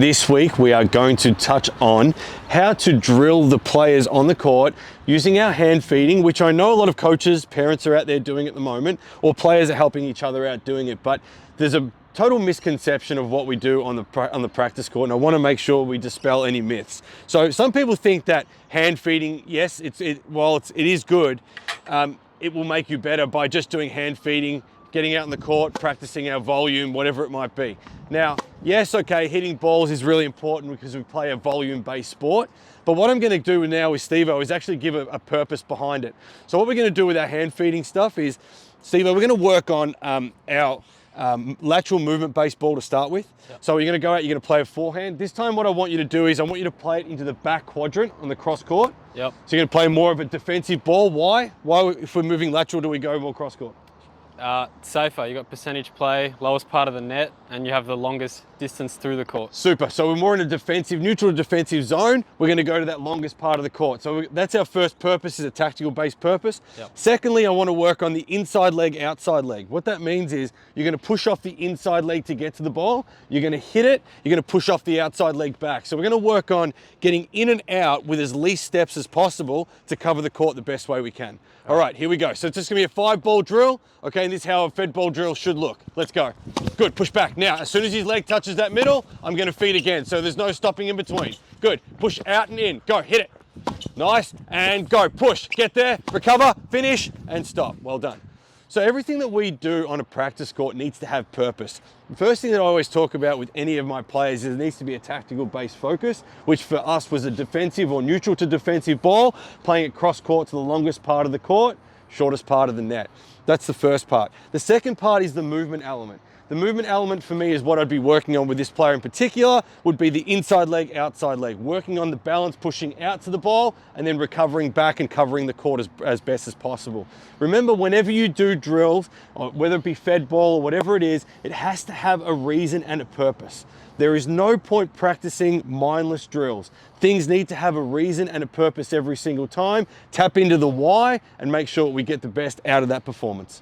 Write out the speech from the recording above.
This week we are going to touch on how to drill the players on the court using our hand feeding, which I know a lot of coaches, parents are out there doing at the moment, or players are helping each other out doing it. But there's a total misconception of what we do on the practice court, and I want to make sure we dispel any myths. So some people think that hand feeding, yes, it is good, it will make you better by just doing hand feeding, getting out in the court, practicing our volume, whatever it might be. Now, yes, okay, hitting balls is really important because we play a volume-based sport. But what I'm gonna do now with Steve-O is actually give a purpose behind it. So what we're gonna do with our hand feeding stuff is, Steve-O, we're gonna work on our lateral movement-based ball to start with. Yep. So you're gonna go out, you're gonna play a forehand. This time what I want you to do is I want you to play it into the back quadrant on the cross court. Yep. So you're gonna play more of a defensive ball. Why? Why, if we're moving lateral, do we go more cross court? Safer. You got percentage play, lowest part of the net, and you have the longest distance through the court. Super. So we're more in a defensive, neutral defensive zone. We're going to go to that longest part of the court. So that's our first purpose, is a tactical based purpose. Yep. Secondly, I want to work on the inside leg, outside leg. What that means is you're going to push off the inside leg to get to the ball. You're going to hit it. You're going to push off the outside leg back. So we're going to work on getting in and out with as least steps as possible to cover the court the best way we can. All right, here we go. So it's just gonna be a 5-ball drill. Okay, and this is how a fed ball drill should look. Let's go. Good, push back. Now, as soon as his leg touches that middle, I'm gonna feed again. So there's no stopping in between. Good, push out and in. Go, hit it. Nice, and go, push. Get there, recover, finish, and stop. Well done. So everything that we do on a practice court needs to have purpose. The first thing that I always talk about with any of my players is there needs to be a tactical based focus, which for us was a defensive or neutral to defensive ball, playing it cross court to the longest part of the court, shortest part of the net. That's the first part. The second part is the movement element. The movement element for me is what I'd be working on with this player in particular, would be the inside leg, outside leg, working on the balance, pushing out to the ball, and then recovering back and covering the court as best as possible. Remember, whenever you do drills, whether it be fed ball or whatever it is, it has to have a reason and a purpose. There is no point practicing mindless drills. Things need to have a reason and a purpose every single time. Tap into the why and make sure we get the best out of that performance.